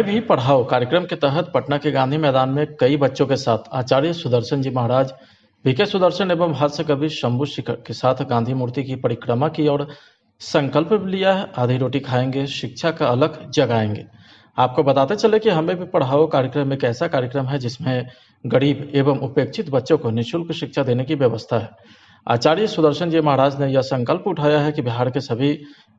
भी पढ़ाओ कार्यक्रम के तहत पटना के गांधी मैदान में कई बच्चों के साथ आचार्य सुदर्शन जी महाराज, वीके सुदर्शन एवं हास्य कवि शंभू शिखर के साथ गांधी मूर्ति की परिक्रमा की और संकल्प भी लिया है, आधी रोटी खाएंगे, शिक्षा का अलख जगाएंगे। आपको बताते चले कि हमें भी पढ़ाओ कार्यक्रम एक ऐसा कार्यक्रम है जिसमें गरीब एवं उपेक्षित बच्चों को निःशुल्क शिक्षा देने की व्यवस्था है। आचार्य सुदर्शन जी महाराज ने यह संकल्प उठाया है कि बिहार के सभी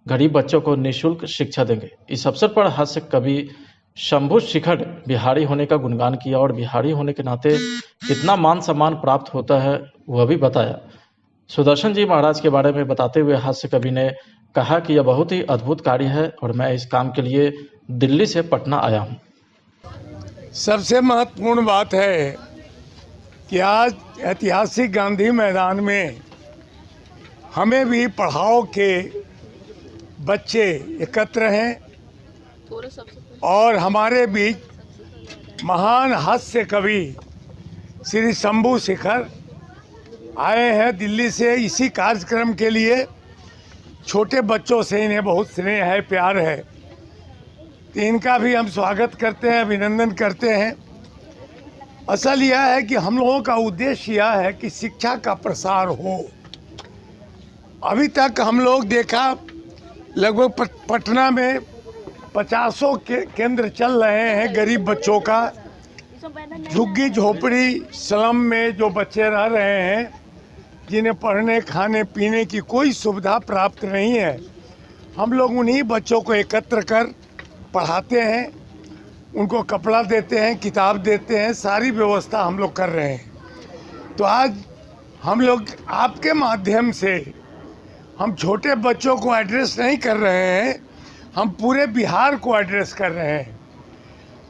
गरीब बच्चों को निःशुल्क शिक्षा देंगे। इस अवसर पर हास्य कवि शंभू शिखर बिहारी होने का गुणगान किया और बिहारी होने के नाते कितना मान सम्मान प्राप्त होता है वह भी बताया। सुदर्शन जी महाराज के बारे में बताते हुए हास्य कवि ने कहा कि यह बहुत ही अद्भुत कार्य है और मैं इस काम के लिए दिल्ली से पटना आया हूँ। सबसे महत्वपूर्ण बात है कि आज ऐतिहासिक गांधी मैदान में हमें भी पढ़ाओ के बच्चे एकत्र हैं और हमारे बीच महान हास्य कवि श्री शंभू शिखर आए हैं दिल्ली से इसी कार्यक्रम के लिए। छोटे बच्चों से इन्हें बहुत स्नेह है, प्यार है, तो इनका भी हम स्वागत करते हैं, अभिनंदन करते हैं। असल यह है कि हम लोगों का उद्देश्य यह है कि शिक्षा का प्रसार हो। अभी तक हम लोग देखा लगभग पटना में 50 के केंद्र चल रहे हैं गरीब बच्चों का। झुग्गी झोपड़ी स्लम में जो बच्चे रह रहे हैं, जिन्हें पढ़ने खाने पीने की कोई सुविधा प्राप्त नहीं है, हम लोग उन्हीं बच्चों को एकत्र कर पढ़ाते हैं, उनको कपड़ा देते हैं, किताब देते हैं, सारी व्यवस्था हम लोग कर रहे हैं। तो आज हम लोग आपके माध्यम से हम छोटे बच्चों को एड्रेस नहीं कर रहे हैं, हम पूरे बिहार को एड्रेस कर रहे हैं,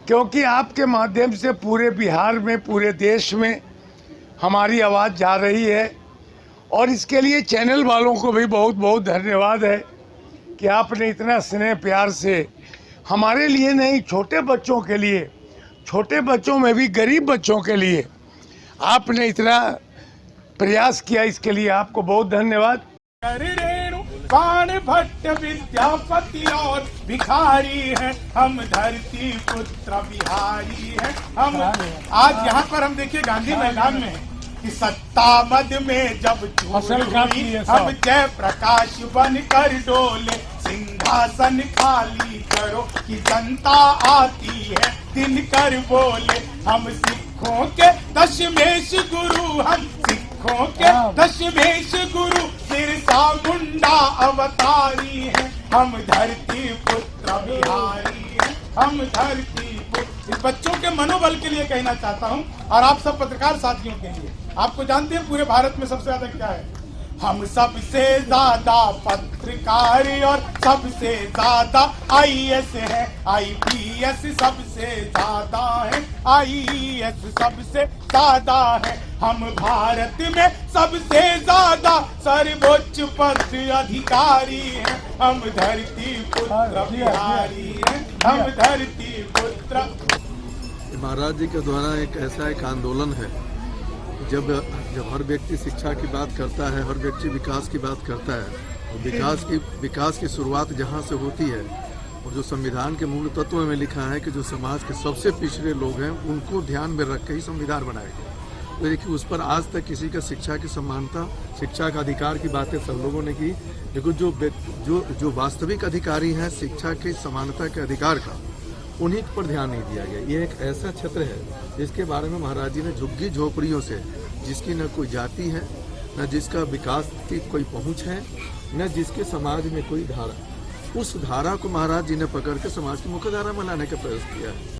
क्योंकि आपके माध्यम से पूरे बिहार में, पूरे देश में हमारी आवाज़ जा रही है। और इसके लिए चैनल वालों को भी बहुत बहुत धन्यवाद है कि आपने इतना स्नेह प्यार से हमारे लिए नहीं, छोटे बच्चों के लिए, छोटे बच्चों में भी गरीब बच्चों के लिए आपने इतना प्रयास किया, इसके लिए आपको बहुत धन्यवाद। भट्ट विद्यापति और भिखारी है, हम धरती पुत्र बिहारी है। हम आज यहाँ पर हम देखिए गांधी मैदान में कि सत्ता मद में जब चूर हुई, हम जय प्रकाश बन कर डोले, सिंहासन खाली करो कि जनता आती है दिनकर बोले। हम सिखों के दशमेश गुरु, हम सिखों के दशमेश गुरु, बिरसा मुंडा अवतारी है, हम धरती पुत्र बिहारी है, हम धरती पुत्र। इस बच्चों के मनोबल के लिए कहना चाहता हूँ और आप सब पत्रकार साथियों के लिए। आपको जानते हैं पूरे भारत में सबसे ज्यादा क्या है? हम सबसे ज्यादा पत्रकार और सबसे ज्यादा आईएएस है, आईपीएस सबसे ज्यादा है, आईएएस सबसे ज्यादा है। हम भारत में सबसे ज्यादा सर्वोच्च पद अधिकारी हैं, हम धरती पुत्र बिहारी हैं, हम धरती पुत्र। महाराज जी के द्वारा एक आंदोलन है। जब हर व्यक्ति शिक्षा की बात करता है, हर व्यक्ति विकास की बात करता है, और विकास की शुरुआत जहाँ से होती है, और जो संविधान के मूल तत्व में लिखा है कि जो समाज के सबसे पिछड़े लोग हैं उनको ध्यान में रख के ही संविधान बनाया गया। तो देखिए उस पर आज तक किसी का शिक्षा की समानता, शिक्षा का अधिकार की बातें सब लोगों ने की, लेकिन जो वास्तविक अधिकारी हैं शिक्षा की समानता के अधिकार का, उन्हीं पर ध्यान नहीं दिया गया। ये एक ऐसा क्षेत्र है जिसके बारे में महाराज जी ने झुग्गी झोपड़ियों से, जिसकी न कोई जाति है, न जिसका विकास की कोई पहुंच है, न जिसके समाज में कोई धारा, उस धारा को महाराज जी ने पकड़ के समाज की मुख्य धारा में लाने का प्रयास किया है।